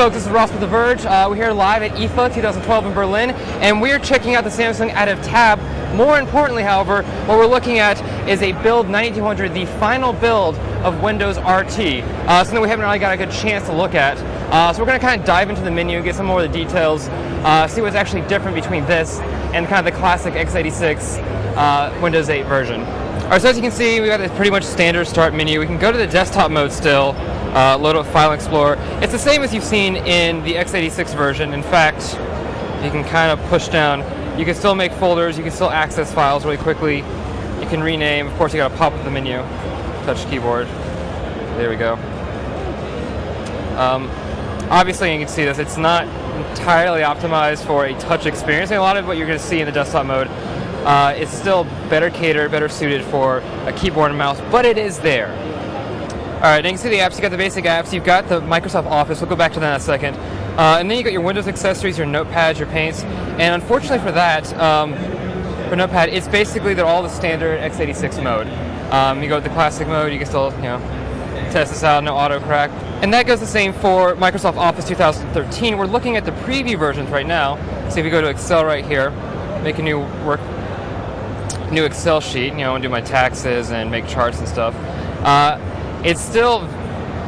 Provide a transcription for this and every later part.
folks, this is Ross with The Verge. We're here live at IFA 2012 in Berlin, and we're checking out the Samsung out of tab. More importantly, however, what we're looking at is a build 9200, the final build of Windows RT. Something we haven't really got a good chance to look at. So we're going to kind of dive into the menu, get some more of the details, see what's actually different between this and kind of the classic x86 Windows 8 version. Alright, so as you can see, we got a pretty much standard start menu. We can go to the desktop mode still, load up File Explorer. It's the same as you've seen in the x86 version. In fact, you can kind of push down. You can still make folders, you can still access files really quickly. You can rename. Of course, you got to pop up the menu, touch keyboard. There we go. Obviously, you can see this. It's not entirely optimized for a touch experience. And a lot of what you're going to see in the desktop mode is still better catered, better suited for a keyboard and mouse, but it is there. Alright, you can see the apps. You got the basic apps, you've got the Microsoft Office, we'll go back to that in a second. And then you got your Windows accessories, your notepads, your paints, and unfortunately for that, for Notepad, it's basically they're all the standard x86 mode. You go with the classic mode, you can still, test this out, no auto crack. And that goes the same for Microsoft Office 2013. We're looking at the preview versions right now. So if you go to Excel right here, make a new Excel sheet, and do my taxes and make charts and stuff. It's still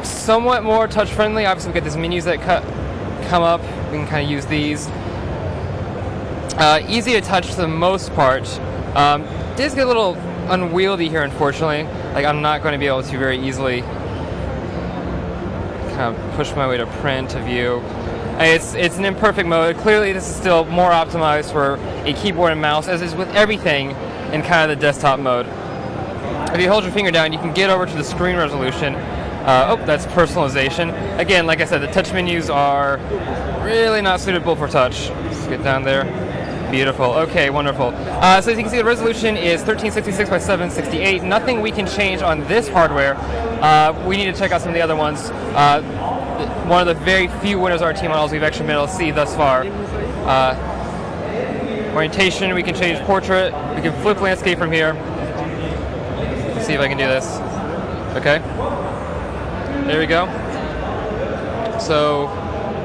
somewhat more touch friendly. Obviously, we got these menus that come up. We can kind of use these. Easy to touch for the most part. Does get a little unwieldy here, unfortunately. Like, I'm not going to be able to very easily kind of push my way to print, to view. It's an imperfect mode. Clearly, this is still more optimized for a keyboard and mouse, as is with everything in kind of the desktop mode. If you hold your finger down, you can get over to the screen resolution. That's personalization. Again, like I said, the touch menus are really not suitable for touch. Let's get down there. Beautiful. Okay, wonderful. So as you can see, the resolution is 1366 by 768. Nothing we can change on this hardware. We need to check out some of the other ones. One of the very few Windows RT models we've actually been able to see thus far. Orientation, we can change portrait. We can flip landscape from here. Let's see if I can do this. Okay. There we go. So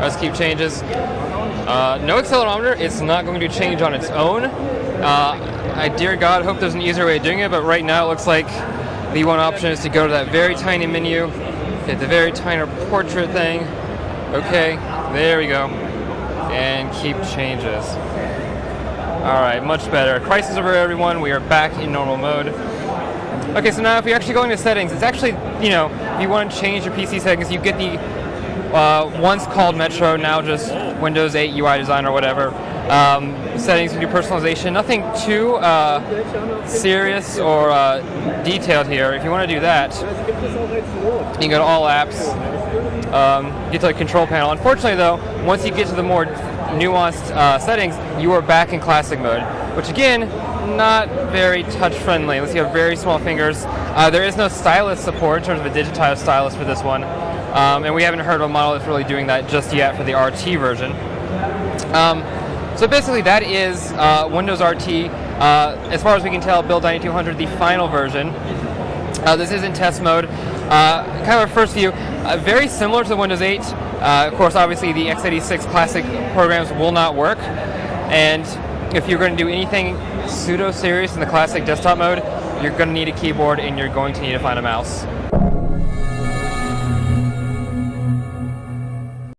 let's keep changes. No accelerometer. It's not going to change on its own. I dear God hope there's an easier way of doing it, but right now it looks like the one option is to go to that very tiny menu, hit the very tiny portrait thing. Okay, there we go. And keep changes. Alright, much better. Crisis over, everyone. We are back in normal mode. Okay, so now if you actually go into settings, it's actually, if you want to change your PC settings, you get the once called Metro, now just Windows 8 UI design or whatever. Settings, you can do personalization. Nothing too serious or detailed here. If you want to do that, you can go to all apps, get to the control panel. Unfortunately though, once you get to the more nuanced settings, you are back in classic mode, which again, not very touch friendly unless you have very small fingers. There is no stylus support in terms of a digitized stylus for this one. And we haven't heard of a model that's really doing that just yet for the RT version. So basically that is Windows RT. As far as we can tell, build 9200, the final version. This is in test mode. Kind of our first view, very similar to the Windows 8. Of course, obviously the x86 classic programs will not work. And if you're going to do anything pseudo-serious in the classic desktop mode, you're going to need a keyboard and you're going to need to find a mouse.